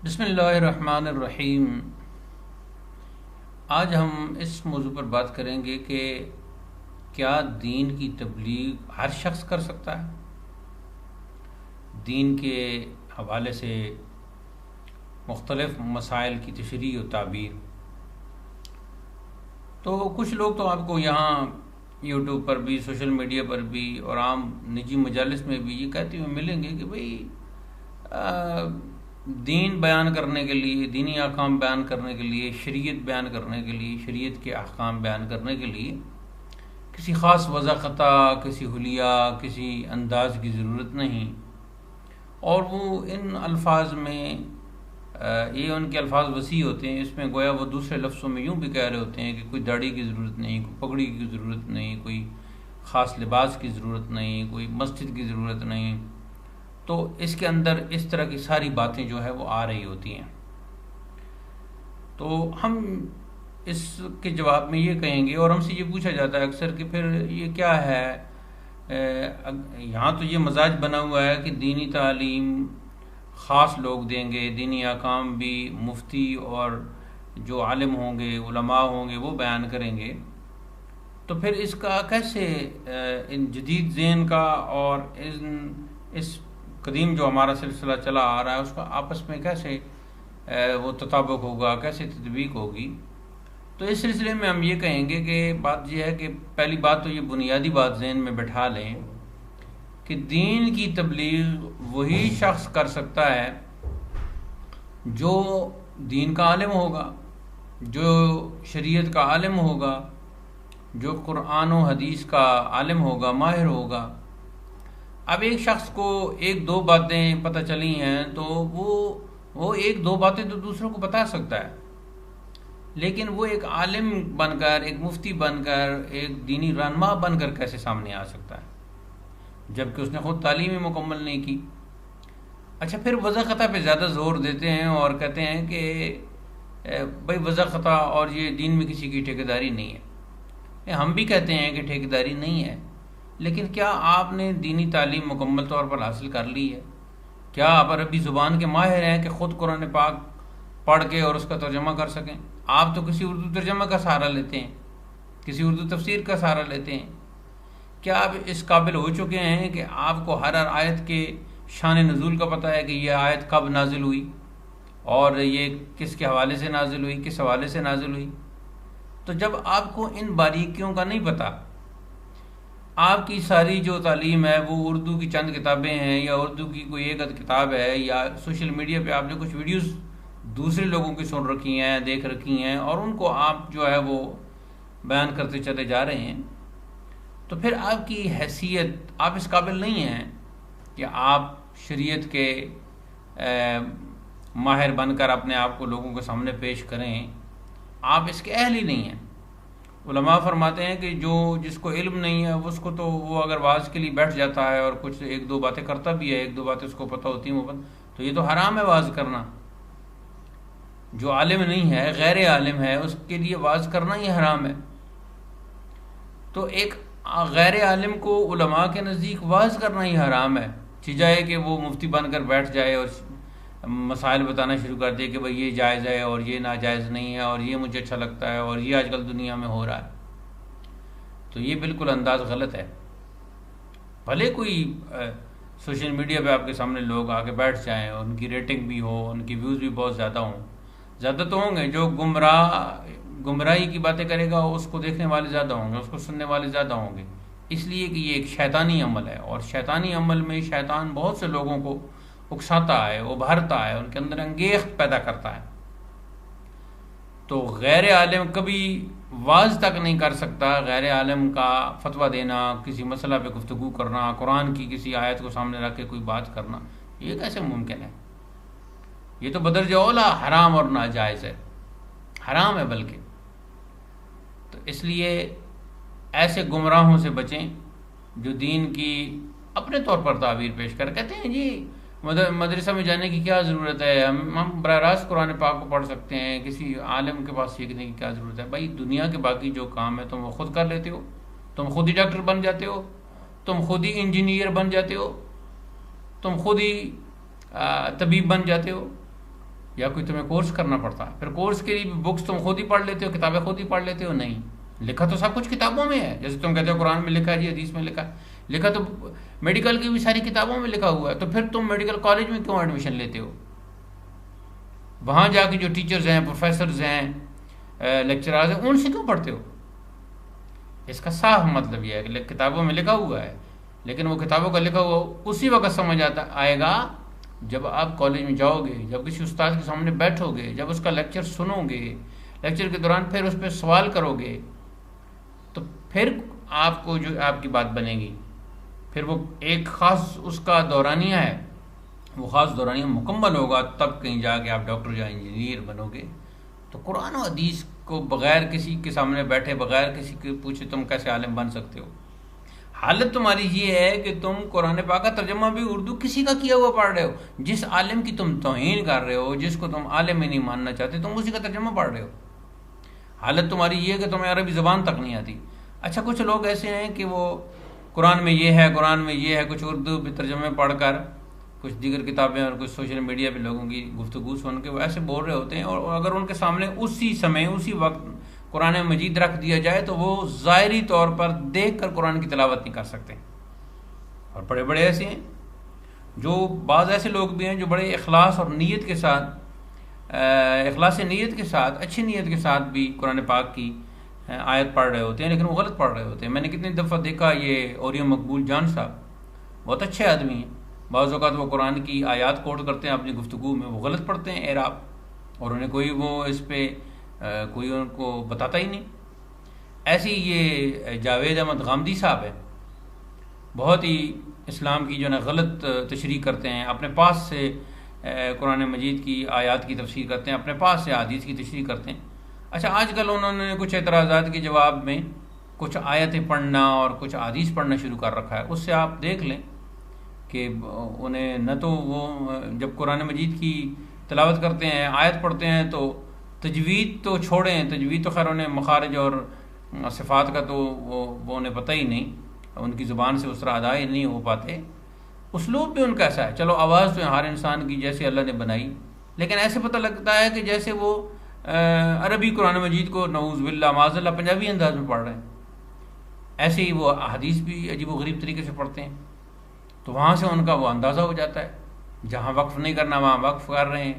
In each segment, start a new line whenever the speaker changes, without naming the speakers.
بسم اللہ الرحمن الرحیم۔ آج ہم اس موضوع پر بات کریں گے کہ کیا دین کی تبلیغ ہر شخص کر سکتا ہے؟ دین کے حوالے سے مختلف مسائل کی تشریح و تعبیر۔ تو کچھ لوگ تو آپ کو یہاں یوٹیوب پر بھی، سوشل میڈیا پر بھی اور عام نجی مجالس میں بھی یہ کہتے ہوئے ملیں گے کہ بھئی دین بیان کرنے کے لیے، دینی احکام بیان کرنے کے لیے، شریعت بیان کرنے کے لیے، شریعت کے احکام بیان کرنے کے لیے کسی خاص وضاحت، کسی حلیہ، کسی انداز کی ضرورت نہیں، اور وہ ان الفاظ میں یہ ان کے الفاظ وسیع ہوتے ہیں، اس میں گویا وہ دوسرے لفظوں میں یوں بھی کہہ رہے ہوتے ہیں کہ کوئی داڑھی کی ضرورت نہیں، کوئی پگڑی کی ضرورت نہیں، کوئی خاص لباس کی ضرورت نہیں، کوئی مسجد کی ضرورت نہیں۔ تو اس کے اندر اس طرح کی ساری باتیں جو ہے وہ آ رہی ہوتی ہیں۔ تو ہم اس کے جواب میں یہ کہیں گے، اور ہم سے یہ پوچھا جاتا ہے اکثر کہ پھر یہ کیا ہے، یہاں تو یہ مزاج بنا ہوا ہے کہ دینی تعلیم خاص لوگ دیں گے، دینی احکام بھی مفتی اور جو عالم ہوں گے، علماء ہوں گے، وہ بیان کریں گے۔ تو پھر اس کا کیسے ان جدید ذہن کا اور اس قدیم جو ہمارا سلسلہ چلا آ رہا ہے اس کا آپس میں کیسے وہ تطابق ہوگا، کیسے تطبیق ہوگی؟ تو اس سلسلے میں ہم یہ کہیں گے کہ بات یہ ہے کہ پہلی بات تو یہ بنیادی بات ذہن میں بٹھا لیں کہ دین کی تبلیغ وہی شخص کر سکتا ہے جو دین کا عالم ہوگا، جو شریعت کا عالم ہوگا، جو قرآن و حدیث کا عالم ہوگا، ماہر ہوگا۔ اب ایک شخص کو ایک دو باتیں پتہ چلی ہیں تو وہ ایک دو باتیں تو دوسروں کو بتا سکتا ہے، لیکن وہ ایک عالم بن کر، ایک مفتی بن کر، ایک دینی رہنما بن کر کیسے سامنے آ سکتا ہے جبکہ اس نے خود تعلیم ہی مکمل نہیں کی؟ اچھا، پھر وضاحت پہ زیادہ زور دیتے ہیں اور کہتے ہیں کہ بھائی وضاحت اور یہ دین میں کسی کی ٹھیکیداری نہیں ہے۔ ہم بھی کہتے ہیں کہ ٹھیکیداری نہیں ہے، لیکن کیا آپ نے دینی تعلیم مکمل طور پر حاصل کر لی ہے؟ کیا آپ عربی زبان کے ماہر ہیں کہ خود قرآن پاک پڑھ کے اور اس کا ترجمہ کر سکیں؟ آپ تو کسی اردو ترجمہ کا سہارا لیتے ہیں، کسی اردو تفسیر کا سہارا لیتے ہیں۔ کیا آپ اس قابل ہو چکے ہیں کہ آپ کو ہر آیت کے شان نزول کا پتہ ہے کہ یہ آیت کب نازل ہوئی اور یہ کس کے حوالے سے نازل ہوئی، کس حوالے سے نازل ہوئی؟ تو جب آپ کو ان باریکیوں کا نہیں پتہ، آپ کی ساری جو تعلیم ہے وہ اردو کی چند کتابیں ہیں یا اردو کی کوئی ایک آدھ کتاب ہے، یا سوشل میڈیا پہ آپ نے کچھ ویڈیوز دوسرے لوگوں کی سن رکھی ہیں، دیکھ رکھی ہیں، اور ان کو آپ جو ہے وہ بیان کرتے چلے جا رہے ہیں، تو پھر آپ کی حیثیت، آپ اس قابل نہیں ہیں کہ آپ شریعت کے ماہر بن کر اپنے آپ کو لوگوں کے سامنے پیش کریں۔ آپ اس کے اہل ہی نہیں ہیں۔ علماء فرماتے ہیں کہ جس کو علم نہیں ہے اس کو تو وہ اگر واعظ کے لیے بیٹھ جاتا ہے اور کچھ ایک دو باتیں کرتا بھی ہے، ایک دو باتیں اس کو پتہ ہوتی ہیں، تو یہ تو حرام ہے واعظ کرنا۔ جو عالم نہیں ہے، غیر عالم ہے، اس کے لیے واعظ کرنا ہی حرام ہے۔ تو ایک غیر عالم کو علماء کے نزدیک واعظ کرنا ہی حرام ہے، چجائے کہ وہ مفتی بن کر بیٹھ جائے اور مسائل بتانا شروع کر دے کہ بھئی یہ جائز ہے اور یہ ناجائز نہیں ہے اور یہ مجھے اچھا لگتا ہے اور یہ آج کل دنیا میں ہو رہا ہے۔ تو یہ بالکل انداز غلط ہے۔ بھلے کوئی سوشل میڈیا پہ آپ کے سامنے لوگ آ کے بیٹھ جائیں اور ان کی ریٹنگ بھی ہو، ان کی ویوز بھی بہت زیادہ ہوں، زیادہ تو ہوں گے، جو گمراہی کی باتیں کرے گا اس کو دیکھنے والے زیادہ ہوں گے، اس کو سننے والے زیادہ ہوں گے، اس لیے کہ یہ ایک شیطانی عمل ہے، اور شیطانی عمل میں شیطان بہت سے لوگوں کو اکساتا ہے، ابھارتا ہے، ان کے اندر انگیخت پیدا کرتا ہے۔ تو غیر عالم کبھی واعظ تک نہیں کر سکتا، غیر عالم کا فتویٰ دینا، کسی مسئلہ پہ گفتگو کرنا، قرآن کی کسی آیت کو سامنے رکھ کے کوئی بات کرنا، یہ کیسے ممکن ہے؟ یہ تو بدرجہ اولا حرام اور ناجائز ہے، حرام ہے بلکہ۔ تو اس لیے ایسے گمراہوں سے بچیں جو دین کی اپنے طور پر تعبیر پیش کر کہتے ہیں جی مدرسہ میں جانے کی کیا ضرورت ہے، ہم براہ راست قرآن پاک کو پڑھ سکتے ہیں، کسی عالم کے پاس سیکھنے کی کیا ضرورت ہے؟ بھائی دنیا کے باقی جو کام ہے تم وہ خود کر لیتے ہو، تم خود ہی ڈاکٹر بن جاتے ہو، تم خود ہی انجینئر بن جاتے ہو، تم خود ہی طبیب بن جاتے ہو، یا کوئی تمہیں کورس کرنا پڑتا؟ پھر کورس کے لیے بکس تم خود ہی پڑھ لیتے ہو، کتابیں خود ہی پڑھ لیتے ہو؟ نہیں، لکھا تو سب کچھ کتابوں میں ہے. جیسے تم کہتے ہو قرآن میں لکھا ہے جی، حدیث میں لکھا ہے، لکھا تو میڈیکل کی بھی ساری کتابوں میں لکھا ہوا ہے. تو پھر تم میڈیکل کالج میں کیوں ایڈمیشن لیتے ہو؟ وہاں جا کے جو ٹیچرز ہیں، پروفیسرز ہیں، لیکچرارز ہیں، ان سے کیوں پڑھتے ہو؟ اس کا صاف مطلب یہ ہے کہ کتابوں میں لکھا ہوا ہے، لیکن وہ کتابوں کا لکھا ہوا اسی وقت سمجھ آئے گا جب آپ کالج میں جاؤ گے، جب کسی استاد کے سامنے بیٹھو گے، جب اس کا لیکچر سنو گے، لیکچر کے دوران پھر اس پہ سوال کرو گے، تو پھر آپ کو جو آپ کی بات بنے گی. پھر وہ ایک خاص اس کا دورانیہ ہے، وہ خاص دورانیہ مکمل ہوگا، تب کہیں جا کے آپ ڈاکٹر یا انجینئر بنو گے. تو قرآن و حدیث کو بغیر کسی کے سامنے بیٹھے، بغیر کسی کے پوچھے تم کیسے عالم بن سکتے ہو؟ حالت تمہاری یہ ہے کہ تم قرآن پاک کا ترجمہ بھی اردو کسی کا کیا ہوا پڑھ رہے ہو. جس عالم کی تم توہین کر رہے ہو، جس کو تم عالم ہی نہیں ماننا چاہتے، تم اسی کا ترجمہ پڑھ رہے ہو. حالت تمہاری یہ ہے کہ تمہیں عربی زبان تک نہیں آتی. اچھا، کچھ لوگ ایسے ہیں کہ وہ قرآن میں یہ ہے، قرآن میں یہ ہے، کچھ اردو بھی ترجمے پڑھ کر، کچھ دیگر کتابیں اور کچھ سوشل میڈیا پہ لوگوں کی گفتگو سن کے وہ ایسے بول رہے ہوتے ہیں، اور اگر ان کے سامنے اسی سمے اسی وقت قرآن مجید رکھ دیا جائے تو وہ ظاہری طور پر دیکھ کر قرآن کی تلاوت نہیں کر سکتے. اور بڑے بڑے ایسے ہیں، جو بعض ایسے لوگ بھی ہیں جو بڑے اخلاص اور نیت کے ساتھ، اخلاص نیت کے ساتھ، اچھی نیت کے ساتھ بھی قرآن پاک کی آیت پڑھ رہے ہوتے ہیں، لیکن وہ غلط پڑھ رہے ہوتے ہیں. میں نے کتنی دفعہ دیکھا، یہ اوریو مقبول جان صاحب بہت اچھے آدمی ہیں، بعض اوقات وہ قرآن کی آیات کوٹ کرتے ہیں اپنی گفتگو میں، وہ غلط پڑھتے ہیں اعراب، اور انہیں کوئی وہ اس پہ کوئی ان کو بتاتا ہی نہیں. ایسی یہ جاوید احمد غامدی صاحب ہے، بہت ہی اسلام کی جو نا غلط تشریح کرتے ہیں، اپنے پاس سے قرآن مجید کی آیات کی تفسیر کرتے ہیں، اپنے پاس سے حدیث کی تشریح کرتے ہیں. اچھا، آج کل انہوں نے کچھ اعتراضات کے جواب میں کچھ آیتیں پڑھنا اور کچھ حدیث پڑھنا شروع کر رکھا ہے. اس سے آپ دیکھ لیں کہ انہیں نہ تو وہ جب قرآن مجید کی تلاوت کرتے ہیں، آیت پڑھتے ہیں، تو تجوید تو چھوڑیں، تجوید تو خیر انہیں مخارج اور صفات کا تو وہ انہیں پتہ ہی نہیں، ان کی زبان سے اس طرح ادا ہی نہیں ہو پاتے. اسلوب بھی ان کا ایسا ہے. چلو، آواز تو ہر انسان کی جیسے اللہ نے بنائی، لیکن ایسے پتہ لگتا ہے کہ جیسے وہ عربی قرآن مجید کو نعوذ باللہ معاذ اللہ پنجابی انداز میں پڑھ رہے ہیں. ایسے ہی وہ حدیث بھی عجیب و غریب طریقے سے پڑھتے ہیں. تو وہاں سے ان کا وہ اندازہ ہو جاتا ہے، جہاں وقف نہیں کرنا وہاں وقف کر رہے ہیں،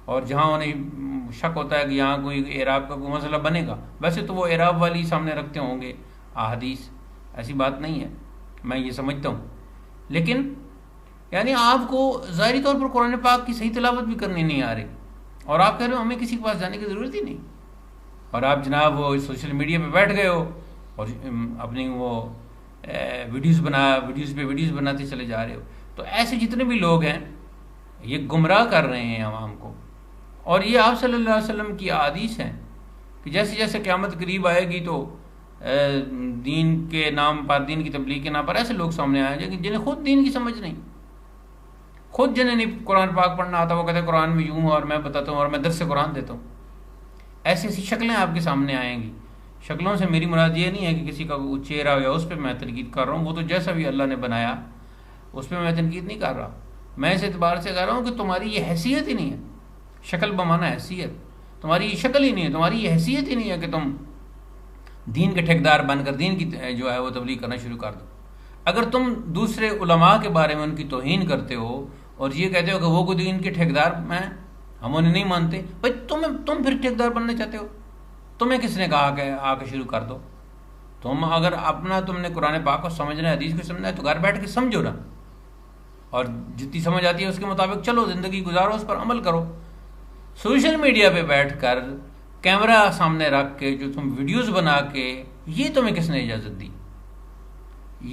اور جہاں انہیں شک ہوتا ہے کہ یہاں کوئی اعراب کا کوئی مسئلہ بنے گا، ویسے تو وہ اعراب والی سامنے رکھتے ہوں گے احادیث، ایسی بات نہیں ہے، میں یہ سمجھتا ہوں. لیکن یعنی آپ کو ظاہری طور پر قرآن پاک کی صحیح تلاوت بھی کرنی نہیں آ رہی، اور آپ کہہ رہے ہو ہمیں کسی کے پاس جانے کی ضرورت ہی نہیں، اور آپ جناب وہ سوشل میڈیا پہ بیٹھ گئے ہو اور اپنی وہ ویڈیوز پہ ویڈیوز بناتے چلے جا رہے ہو. تو ایسے جتنے بھی لوگ ہیں یہ گمراہ کر رہے ہیں عوام کو. اور یہ آپ صلی اللہ علیہ وسلم کی احادیث ہیں کہ جیسے جیسے قیامت قریب آئے گی تو دین کے نام پر، دین کی تبلیغ کے نام پر ایسے لوگ سامنے آئے ہیں جنہیں خود دین کی سمجھ نہیں، خود جنہیں نہیں قرآن پاک پڑھنا آتا، وہ کہتے ہیں قرآن میں یوں اور میں بتاتا ہوں اور میں درس قرآن دیتا ہوں. ایسی ایسی شکلیں آپ کے سامنے آئیں گی. شکلوں سے میری مراد یہ نہیں ہے کہ کسی کا چہرہ یا اس پہ میں تنقید کر رہا ہوں، وہ تو جیسا بھی اللہ نے بنایا اس پہ میں تنقید نہیں کر رہا. میں اس اعتبار سے کہہ رہا ہوں کہ تمہاری یہ حیثیت ہی نہیں ہے، شکل بمانا حیثیت، تمہاری یہ شکل ہی نہیں ہے، تمہاری یہ حیثیت ہی نہیں ہے کہ تم دین کے ٹھیکدار بن کر دین کی جو ہے وہ تبلیغ کرنا شروع کر دو. اگر تم دوسرے علماء کے بارے میں ان کی توہین کرتے ہو اور یہ کہتے ہو کہ وہ کوئی دین کے ٹھیکدار ہیں، ہم انہیں نہیں مانتے، بھائی تم پھر ٹھیکدار بننا چاہتے ہو؟ تمہیں کس نے کہا کہ آ کے شروع کر دو؟ تم اگر اپنا تم نے قرآن پاک کو سمجھنا ہے، حدیث کو سمجھنا ہے، تو گھر بیٹھ کے سمجھو نا، اور جتنی سمجھ آتی ہے اس کے مطابق چلو، زندگی گزارو، اس پر عمل کرو. سوشل میڈیا پہ بیٹھ کر کیمرہ سامنے رکھ کے جو تم ویڈیوز بنا کے، یہ تمہیں کس نے اجازت دی؟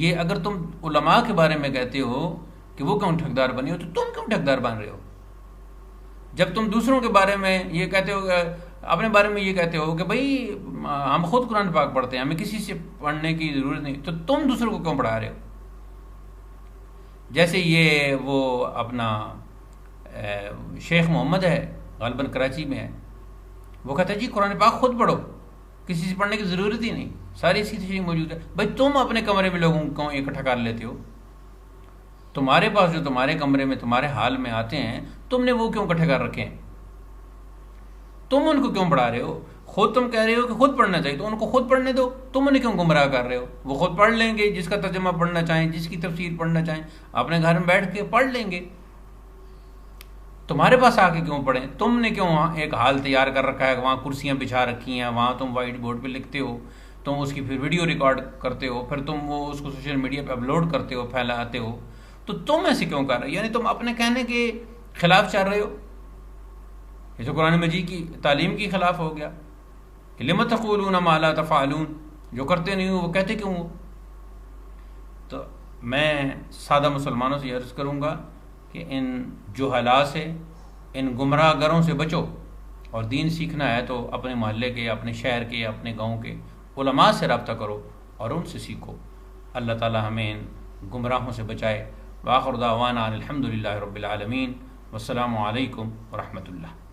یہ اگر تم علماء کے بارے میں کہتے ہو کہ وہ کیوں ٹھیکدار بنے ہو، تو تم کیوں ٹھیکدار بن رہے ہو؟ جب تم دوسروں کے بارے میں یہ کہتے ہو، اپنے بارے میں یہ کہتے ہو کہ بھائی ہم خود قرآن پاک پڑھتے ہیں، ہمیں کسی سے پڑھنے کی ضرورت نہیں، تو تم دوسروں کو کیوں پڑھا رہے ہو؟ جیسے یہ وہ اپنا شیخ محمد ہے، غالباً کراچی میں ہے، وہ کہتا ہے جی قرآن پاک خود پڑھو، کسی سے پڑھنے کی ضرورت ہی نہیں، ساری اس کی تشریح موجود ہے. بھائی تم اپنے کمرے میں لوگوں کو اکٹھا کر لیتے ہو، تمہارے پاس جو تمہارے کمرے میں تمہارے حال میں آتے ہیں، تم نے وہ کیوں اکٹھے کر رکھے ہیں؟ تم ان کو کیوں پڑھا رہے ہو؟ خود تم کہہ رہے ہو کہ خود پڑھنا چاہیے، تو ان کو خود پڑھنے دو، تم انہیں کیوں گمراہ کر رہے ہو؟ وہ خود پڑھ لیں گے، جس کا ترجمہ پڑھنا چاہیں، جس کی تفسیر پڑھنا چاہیں اپنے گھر میں بیٹھ کے پڑھ لیں گے، تمہارے پاس آ کے کیوں پڑھیں؟ تم نے کیوں ایک حال تیار کر رکھا ہے، وہاں کرسیاں بچھا رکھی ہیں، وہاں تم وائٹ بورڈ پہ لکھتے ہو، تم اس کی پھر ویڈیو ریکارڈ کرتے ہو، پھر تم وہ اس کو سوشل میڈیا پہ اپلوڈ کرتے ہو، پھیلاتے ہو، تو تم ایسے کیوں کر رہے ہو؟ یعنی تم اپنے کہنے کے خلاف چل رہے ہو، یہ تو قرآن مجید کی تعلیم کے خلاف ہو گیا کہ لم تقولون ما لا تفعلون، جو کرتے نہیں ہو وہ کہتے کیوں ہو؟ تو میں سادہ مسلمانوں سے عرض کروں گا کہ ان جہلاء سے، ان گمراہ گروں سے بچو، اور دین سیکھنا ہے تو اپنے محلے کے، اپنے شہر کے، اپنے گاؤں کے علماء سے رابطہ کرو اور ان سے سیکھو۔ اللہ تعالی ہمیں ان گمراہوں سے بچائے۔ وآخر دعوانا ان الحمد للہ رب العالمین، والسلام علیکم ورحمۃ اللہ۔